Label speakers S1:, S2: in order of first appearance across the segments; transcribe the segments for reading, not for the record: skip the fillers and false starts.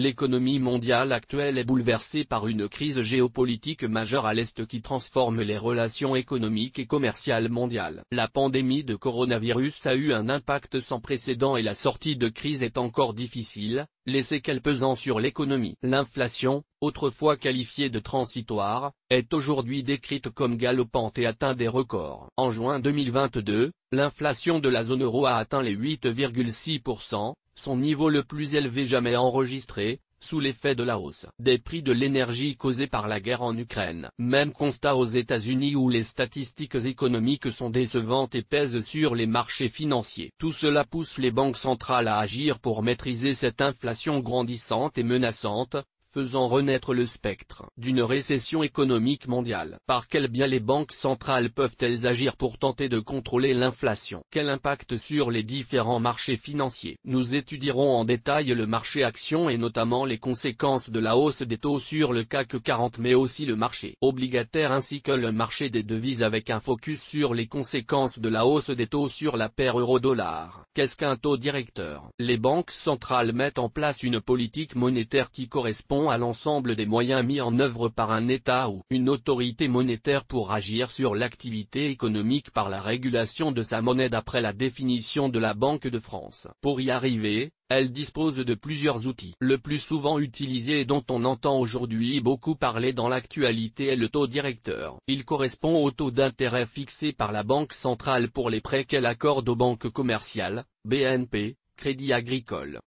S1: L'économie mondiale actuelle est bouleversée par une crise géopolitique majeure à l'Est qui transforme les relations économiques et commerciales mondiales. La pandémie de coronavirus a eu un impact sans précédent et la sortie de crise est encore difficile, les séquelles pesant sur l'économie. L'inflation, autrefois qualifiée de transitoire, est aujourd'hui décrite comme galopante et atteint des records. En juin 2022, l'inflation de la zone euro a atteint les 8,6%, son niveau le plus élevé jamais enregistré, sous l'effet de la hausse des prix de l'énergie causée par la guerre en Ukraine. Même constat aux États-Unis où les statistiques économiques sont décevantes et pèsent sur les marchés financiers. Tout cela pousse les banques centrales à agir pour maîtriser cette inflation grandissante et menaçante, faisant renaître le spectre d'une récession économique mondiale. Par quel biais les banques centrales peuvent-elles agir pour tenter de contrôler l'inflation? Quel impact sur les différents marchés financiers? Nous étudierons en détail le marché actions et notamment les conséquences de la hausse des taux sur le CAC 40 mais aussi le marché obligataire ainsi que le marché des devises avec un focus sur les conséquences de la hausse des taux sur la paire euro-dollar. Qu'est-ce qu'un taux directeur? Les banques centrales mettent en place une politique monétaire qui correspond à l'ensemble des moyens mis en œuvre par un État ou une autorité monétaire pour agir sur l'activité économique par la régulation de sa monnaie d'après la définition de la Banque de France. Pour y arriver, elle dispose de plusieurs outils. Le plus souvent utilisé et dont on entend aujourd'hui beaucoup parler dans l'actualité est le taux directeur. Il correspond au taux d'intérêt fixé par la Banque centrale pour les prêts qu'elle accorde aux banques commerciales, BNP, Crédit Agricole.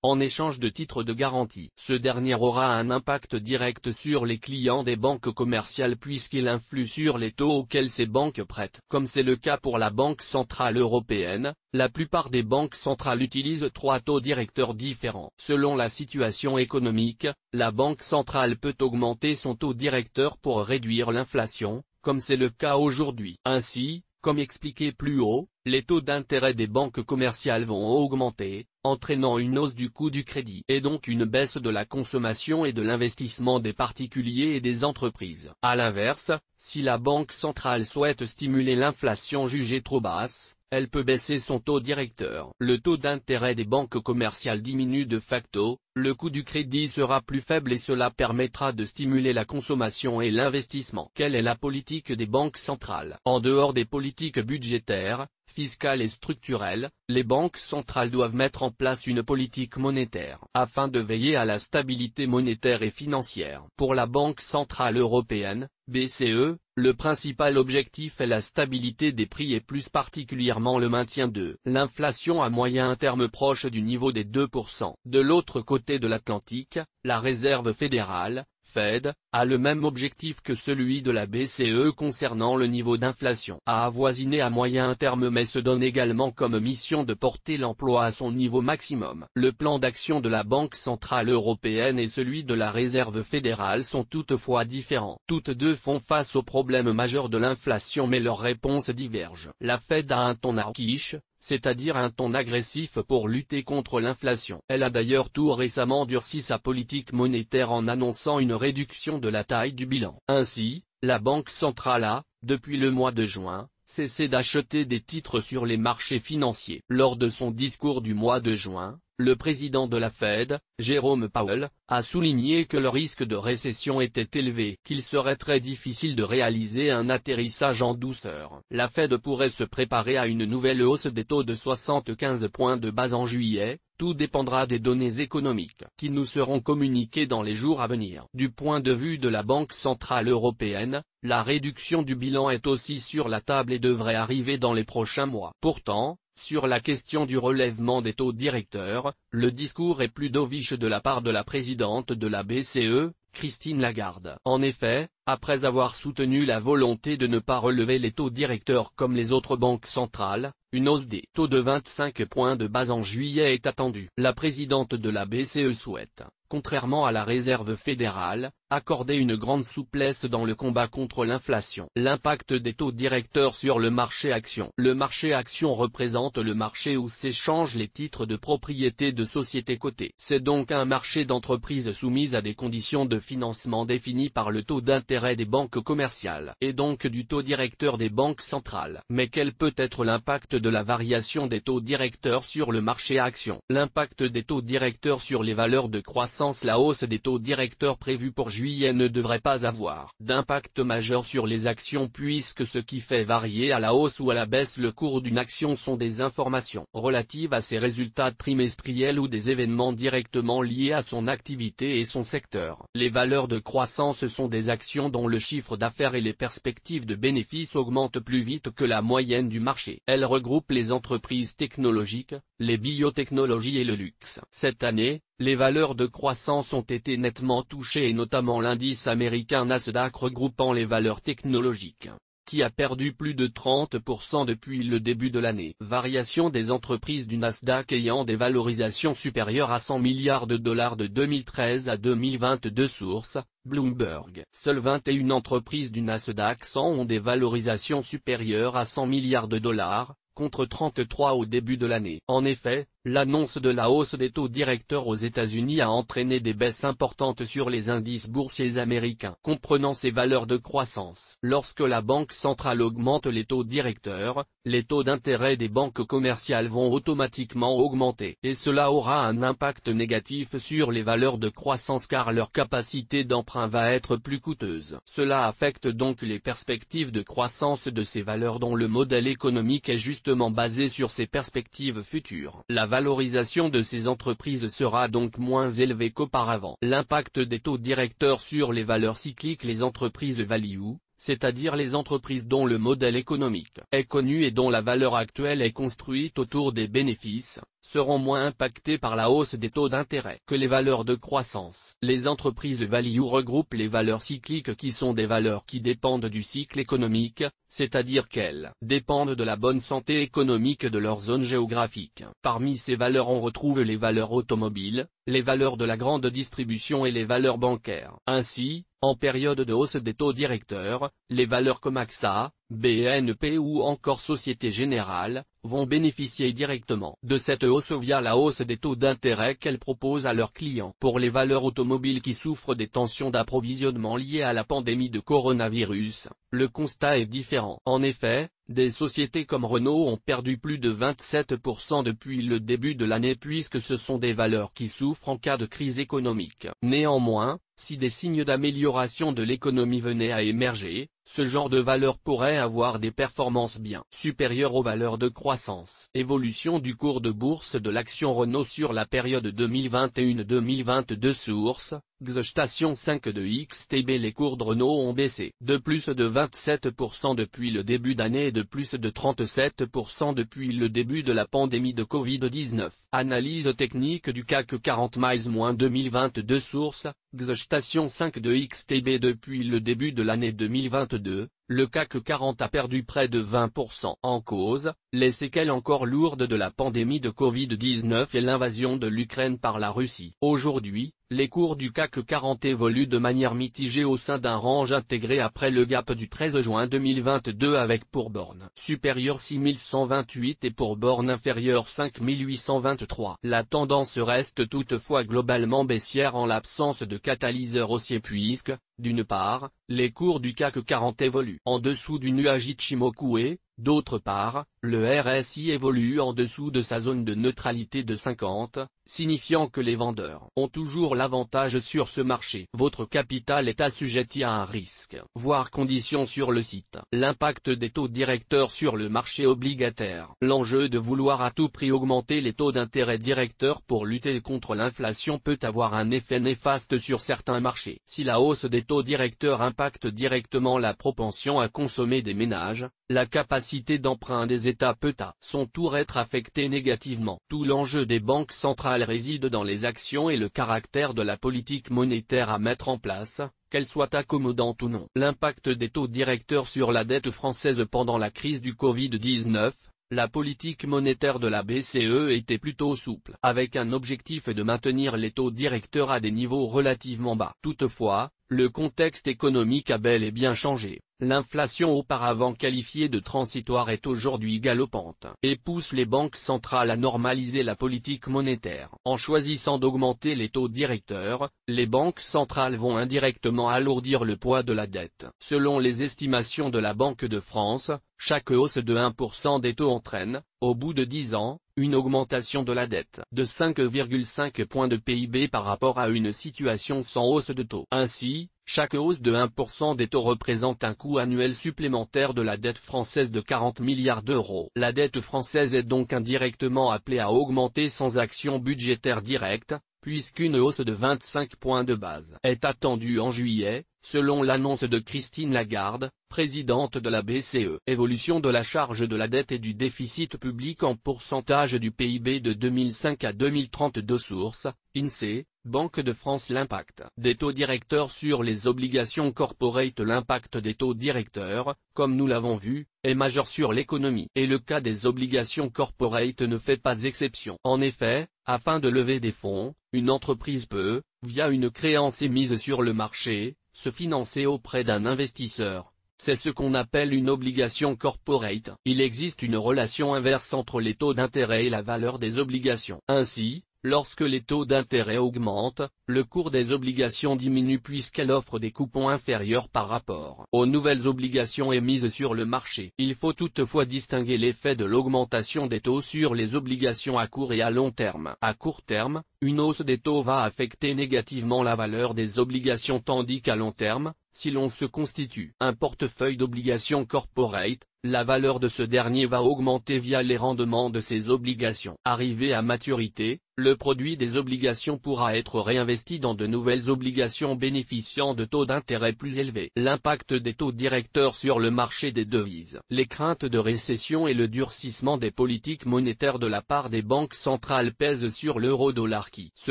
S1: En échange de titres de garantie. Ce dernier aura un impact direct sur les clients des banques commerciales puisqu'il influe sur les taux auxquels ces banques prêtent. Comme c'est le cas pour la Banque centrale européenne, la plupart des banques centrales utilisent 3 taux directeurs différents. Selon la situation économique, la Banque centrale peut augmenter son taux directeur pour réduire l'inflation, comme c'est le cas aujourd'hui. Ainsi, comme expliqué plus haut, les taux d'intérêt des banques commerciales vont augmenter, entraînant une hausse du coût du crédit et donc une baisse de la consommation et de l'investissement des particuliers et des entreprises. À l'inverse, si la Banque centrale souhaite stimuler l'inflation jugée trop basse, elle peut baisser son taux directeur. Le taux d'intérêt des banques commerciales diminue de facto, le coût du crédit sera plus faible et cela permettra de stimuler la consommation et l'investissement. Quelle est la politique des banques centrales? En dehors des politiques budgétaires, fiscales et structurelles, les banques centrales doivent mettre en place une politique monétaire, afin de veiller à la stabilité monétaire et financière. Pour la Banque centrale européenne, BCE, le principal objectif est la stabilité des prix et plus particulièrement le maintien de l'inflation à moyen terme proche du niveau des 2%. De l'autre côté de l'Atlantique, la Réserve fédérale, Fed, a le même objectif que celui de la BCE concernant le niveau d'inflation à avoisiner à moyen terme mais se donne également comme mission de porter l'emploi à son niveau maximum. Le plan d'action de la Banque centrale européenne et celui de la Réserve fédérale sont toutefois différents. Toutes deux font face au problème majeur de l'inflation mais leurs réponses divergent. La Fed a un ton hawkish, c'est-à-dire un ton agressif pour lutter contre l'inflation. Elle a d'ailleurs tout récemment durci sa politique monétaire en annonçant une réduction de la taille du bilan. Ainsi, la Banque centrale a, depuis le mois de juin, cessé d'acheter des titres sur les marchés financiers. Lors de son discours du mois de juin, le président de la Fed, Jérôme Powell, a souligné que le risque de récession était élevé, qu'il serait très difficile de réaliser un atterrissage en douceur. La Fed pourrait se préparer à une nouvelle hausse des taux de 75 points de base en juillet, tout dépendra des données économiques qui nous seront communiquées dans les jours à venir. Du point de vue de la Banque centrale européenne, la réduction du bilan est aussi sur la table et devrait arriver dans les prochains mois. Pourtant, sur la question du relèvement des taux directeurs, le discours est plus dovish de la part de la présidente de la BCE, Christine Lagarde. En effet, après avoir soutenu la volonté de ne pas relever les taux directeurs comme les autres banques centrales, une hausse des taux de 25 points de base en juillet est attendue. La présidente de la BCE souhaite, contrairement à la Réserve fédérale, accorder une grande souplesse dans le combat contre l'inflation. L'impact des taux directeurs sur le marché action. Le marché action représente le marché où s'échangent les titres de propriété de sociétés cotées. C'est donc un marché d'entreprises soumises à des conditions de financement définies par le taux d'intérêt d'intérêt des banques commerciales, et donc du taux directeur des banques centrales. Mais quel peut être l'impact de la variation des taux directeurs sur le marché actions? L'impact des taux directeurs sur les valeurs de croissance. La hausse des taux directeurs prévue pour juillet ne devrait pas avoir d'impact majeur sur les actions puisque ce qui fait varier à la hausse ou à la baisse le cours d'une action sont des informations relatives à ses résultats trimestriels ou des événements directement liés à son activité et son secteur. Les valeurs de croissance sont des actions dont le chiffre d'affaires et les perspectives de bénéfices augmentent plus vite que la moyenne du marché. Elles regroupent les entreprises technologiques, les biotechnologies et le luxe. Cette année, les valeurs de croissance ont été nettement touchées et notamment l'indice américain Nasdaq regroupant les valeurs technologiques, qui a perdu plus de 30% depuis le début de l'année. Variation des entreprises du Nasdaq ayant des valorisations supérieures à 100 milliards de dollars de 2013 à 2022. Source: Bloomberg. Seules 21 entreprises du Nasdaq 100 ont des valorisations supérieures à 100 milliards de dollars, contre 33 au début de l'année. En effet, l'annonce de la hausse des taux directeurs aux États-Unis a entraîné des baisses importantes sur les indices boursiers américains comprenant ces valeurs de croissance. Lorsque la banque centrale augmente les taux directeurs, les taux d'intérêt des banques commerciales vont automatiquement augmenter, et cela aura un impact négatif sur les valeurs de croissance car leur capacité d'emprunt va être plus coûteuse. Cela affecte donc les perspectives de croissance de ces valeurs dont le modèle économique est justement basé sur ces perspectives futures. La valorisation de ces entreprises sera donc moins élevée qu'auparavant. L'impact des taux directeurs sur les valeurs cycliques. Les entreprises value, c'est-à-dire les entreprises dont le modèle économique est connu et dont la valeur actuelle est construite autour des bénéfices, seront moins impactées par la hausse des taux d'intérêt que les valeurs de croissance. Les entreprises value regroupent les valeurs cycliques qui sont des valeurs qui dépendent du cycle économique, c'est-à-dire qu'elles dépendent de la bonne santé économique de leur zone géographique. Parmi ces valeurs on retrouve les valeurs automobiles, les valeurs de la grande distribution et les valeurs bancaires. Ainsi, en période de hausse des taux directeurs, les valeurs comme AXA, BNP ou encore Société Générale, vont bénéficier directement de cette hausse via la hausse des taux d'intérêt qu'elles proposent à leurs clients. Pour les valeurs automobiles qui souffrent des tensions d'approvisionnement liées à la pandémie de coronavirus, le constat est différent. En effet, des sociétés comme Renault ont perdu plus de 27% depuis le début de l'année puisque ce sont des valeurs qui souffrent en cas de crise économique. Néanmoins, si des signes d'amélioration de l'économie venaient à émerger, ce genre de valeurs pourrait avoir des performances bien supérieures aux valeurs de croissance. Évolution du cours de bourse de l'action Renault sur la période 2021-2022. Source: Station 5 de XTB. Les cours de Renault ont baissé de plus de 27% depuis le début d'année et de plus de 37% depuis le début de la pandémie de Covid-19. Analyse technique du CAC 40 -2022. Source: Station 5 de XTB. Depuis le début de l'année 2022, le CAC 40 a perdu près de 20%. En cause, les séquelles encore lourdes de la pandémie de Covid-19 et l'invasion de l'Ukraine par la Russie. Aujourd'hui, les cours du CAC 40 évoluent de manière mitigée au sein d'un range intégré après le gap du 13 juin 2022 avec pour borne supérieure 6128 et pour borne inférieure 5823. La tendance reste toutefois globalement baissière en l'absence de catalyseur haussier puisque, d'une part, les cours du CAC 40 évoluent en dessous du nuage Ichimoku. D'autre part, le RSI évolue en dessous de sa zone de neutralité de 50, signifiant que les vendeurs ont toujours l'avantage sur ce marché. Votre capital est assujetti à un risque. Voir conditions sur le site. L'impact des taux directeurs sur le marché obligataire. L'enjeu de vouloir à tout prix augmenter les taux d'intérêt directeurs pour lutter contre l'inflation peut avoir un effet néfaste sur certains marchés. Si la hausse des taux directeurs impacte directement la propension à consommer des ménages, la capacité d'emprunt des États peut à son tour être affectée négativement. Tout l'enjeu des banques centrales réside dans les actions et le caractère de la politique monétaire à mettre en place, qu'elle soit accommodante ou non. L'impact des taux directeurs sur la dette française pendant la crise du Covid-19. La politique monétaire de la BCE était plutôt souple, avec un objectif de maintenir les taux directeurs à des niveaux relativement bas. Toutefois, le contexte économique a bel et bien changé. L'inflation auparavant qualifiée de transitoire est aujourd'hui galopante, et pousse les banques centrales à normaliser la politique monétaire. En choisissant d'augmenter les taux directeurs, les banques centrales vont indirectement alourdir le poids de la dette. Selon les estimations de la Banque de France, chaque hausse de 1% des taux entraîne, au bout de 10 ans, une augmentation de la dette de 5,5 points de PIB par rapport à une situation sans hausse de taux. Ainsi, chaque hausse de 1% des taux représente un coût annuel supplémentaire de la dette française de 40 milliards d'euros. La dette française est donc indirectement appelée à augmenter sans action budgétaire directe, puisqu'une hausse de 25 points de base est attendue en juillet, selon l'annonce de Christine Lagarde, présidente de la BCE. Évolution de la charge de la dette et du déficit public en pourcentage du PIB de 2005 à 2032. Source, INSEE, Banque de France. L'impact des taux directeurs sur les obligations corporate. L'impact des taux directeurs, comme nous l'avons vu, est majeur sur l'économie. Et le cas des obligations corporate ne fait pas exception. En effet, afin de lever des fonds, une entreprise peut, via une créance émise sur le marché, se financer auprès d'un investisseur. C'est ce qu'on appelle une obligation corporate. Il existe une relation inverse entre les taux d'intérêt et la valeur des obligations. Ainsi, lorsque les taux d'intérêt augmentent, le cours des obligations diminue puisqu'elles offrent des coupons inférieurs par rapport aux nouvelles obligations émises sur le marché. Il faut toutefois distinguer l'effet de l'augmentation des taux sur les obligations à court et à long terme. À court terme, une hausse des taux va affecter négativement la valeur des obligations tandis qu'à long terme, si l'on se constitue un portefeuille d'obligations corporate, la valeur de ce dernier va augmenter via les rendements de ces obligations. Arrivé à maturité, le produit des obligations pourra être réinvesti dans de nouvelles obligations bénéficiant de taux d'intérêt plus élevés. L'impact des taux directeurs sur le marché des devises. Les craintes de récession et le durcissement des politiques monétaires de la part des banques centrales pèsent sur l'euro-dollar qui se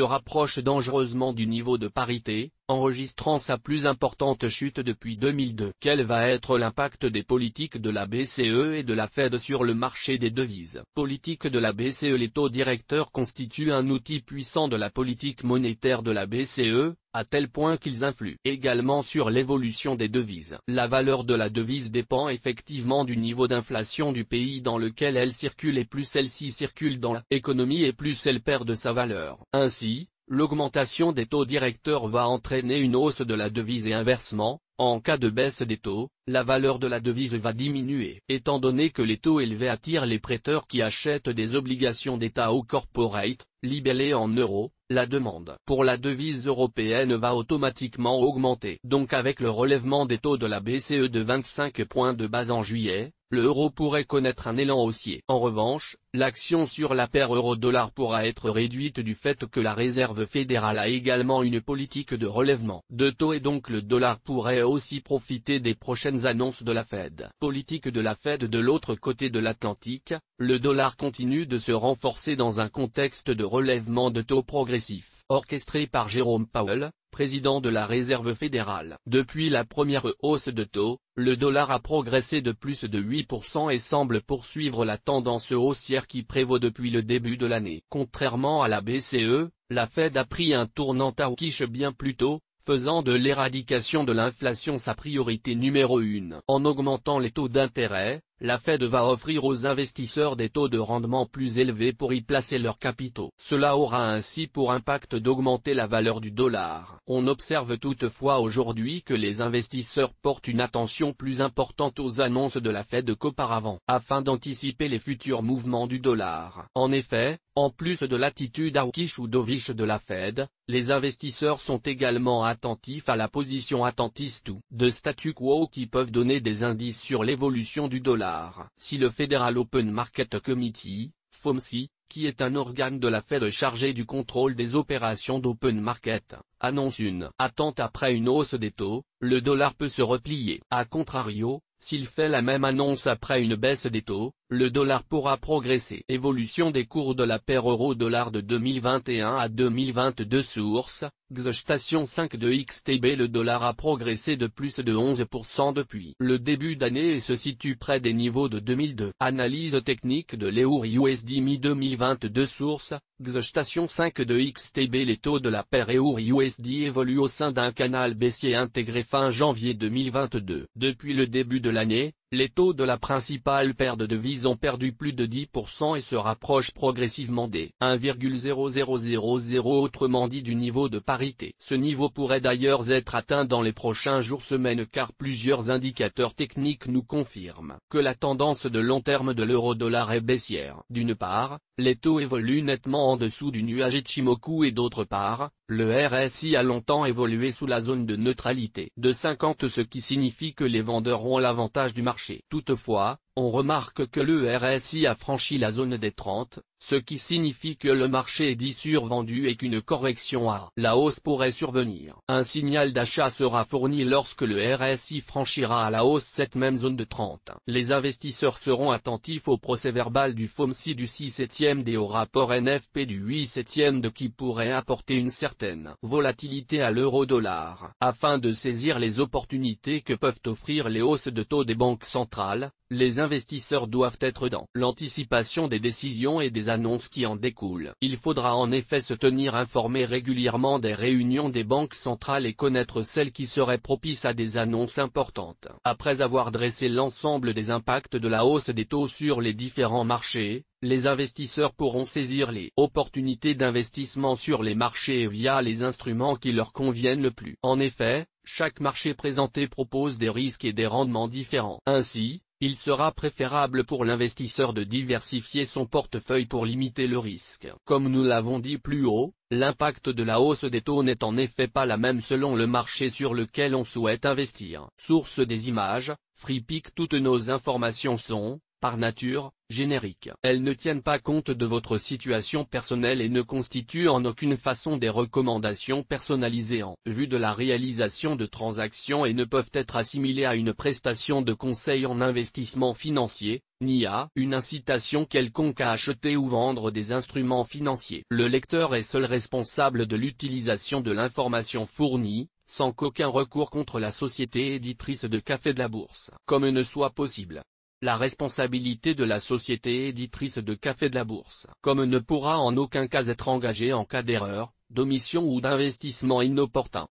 S1: rapproche dangereusement du niveau de parité, enregistrant sa plus importante chute depuis 2002. Quel va être l'impact des politiques de la BCE et de la Fed sur le marché des devises? Politique de la BCE. Les taux directeurs constituent un outil puissant de la politique monétaire de la BCE, à tel point qu'ils influent également sur l'évolution des devises. La valeur de la devise dépend effectivement du niveau d'inflation du pays dans lequel elle circule, et plus celle-ci circule dans l'économie et plus elle perd de sa valeur. Ainsi, l'augmentation des taux directeurs va entraîner une hausse de la devise et inversement, en cas de baisse des taux, la valeur de la devise va diminuer. Étant donné que les taux élevés attirent les prêteurs qui achètent des obligations d'État ou corporate, libellées en euros, la demande pour la devise européenne va automatiquement augmenter. Donc avec le relèvement des taux de la BCE de 25 points de base en juillet, le euro pourrait connaître un élan haussier. En revanche, l'action sur la paire euro-dollar pourra être réduite du fait que la Réserve fédérale a également une politique de relèvement de taux et donc le dollar pourrait aussi profiter des prochaines annonces de la Fed. Politique de la Fed. De l'autre côté de l'Atlantique, le dollar continue de se renforcer dans un contexte de relèvement de taux progressif, orchestré par Jérôme Powell, président de la Réserve fédérale. Depuis la première hausse de taux, le dollar a progressé de plus de 8% et semble poursuivre la tendance haussière qui prévaut depuis le début de l'année. Contrairement à la BCE, la Fed a pris un tournant hawkish bien plus tôt, faisant de l'éradication de l'inflation sa priorité numéro 1. En augmentant les taux d'intérêt, la Fed va offrir aux investisseurs des taux de rendement plus élevés pour y placer leurs capitaux. Cela aura ainsi pour impact d'augmenter la valeur du dollar. On observe toutefois aujourd'hui que les investisseurs portent une attention plus importante aux annonces de la Fed qu'auparavant, afin d'anticiper les futurs mouvements du dollar. En effet, en plus de l'attitude hawkish ou dovish de la Fed, les investisseurs sont également attentifs à la position attentiste ou de statu quo qui peuvent donner des indices sur l'évolution du dollar. Si le Federal Open Market Committee, FOMC, qui est un organe de la Fed chargé du contrôle des opérations d'open market, annonce une attente après une hausse des taux, le dollar peut se replier. A contrario, s'il fait la même annonce après une baisse des taux, le dollar pourra progresser. Évolution des cours de la paire euro-dollar de 2021 à 2022. Source, Station 5 de XTB. Le dollar a progressé de plus de 11% depuis le début d'année et se situe près des niveaux de 2002. Analyse technique de l'Eur USD mi-2022. Source, Station 5 de XTB. Les taux de la paire Eur USD évoluent au sein d'un canal baissier intégré fin janvier 2022. Depuis le début de l'année, les taux de la principale paire de devises ont perdu plus de 10% et se rapprochent progressivement des 1,0000, autrement dit du niveau de parité. Ce niveau pourrait d'ailleurs être atteint dans les prochains jours semaines car plusieurs indicateurs techniques nous confirment que la tendance de long terme de l'euro-dollar est baissière. D'une part, les taux évoluent nettement en dessous du nuage Ichimoku et d'autre part, le RSI a longtemps évolué sous la zone de neutralité de 50, ce qui signifie que les vendeurs ont l'avantage du marché. Toutefois, on remarque que le RSI a franchi la zone des 30, ce qui signifie que le marché est dit survendu et qu'une correction à la hausse pourrait survenir. Un signal d'achat sera fourni lorsque le RSI franchira à la hausse cette même zone de 30. Les investisseurs seront attentifs au procès-verbal du FOMC du 6/7 et au rapport NFP du 8/7 qui pourrait apporter une certaine volatilité à l'euro-dollar. Afin de saisir les opportunités que peuvent offrir les hausses de taux des banques centrales, les investisseurs doivent être dans l'anticipation des décisions et des annonces qui en découlent. Il faudra en effet se tenir informé régulièrement des réunions des banques centrales et connaître celles qui seraient propices à des annonces importantes. Après avoir dressé l'ensemble des impacts de la hausse des taux sur les différents marchés, les investisseurs pourront saisir les opportunités d'investissement sur les marchés via les instruments qui leur conviennent le plus. En effet, chaque marché présenté propose des risques et des rendements différents. Ainsi, il sera préférable pour l'investisseur de diversifier son portefeuille pour limiter le risque. Comme nous l'avons dit plus haut, l'impact de la hausse des taux n'est en effet pas la même selon le marché sur lequel on souhaite investir. Source des images, FreePic. Toutes nos informations sont, par nature, génériques. Elles ne tiennent pas compte de votre situation personnelle et ne constituent en aucune façon des recommandations personnalisées en vue de la réalisation de transactions et ne peuvent être assimilées à une prestation de conseil en investissement financier, ni à une incitation quelconque à acheter ou vendre des instruments financiers. Le lecteur est seul responsable de l'utilisation de l'information fournie, sans qu'aucun recours contre la société éditrice de Café de la Bourse, comme ne soit possible. La responsabilité de la société éditrice de Café de la Bourse, comme ne pourra en aucun cas être engagée en cas d'erreur, d'omission ou d'investissement inopportun.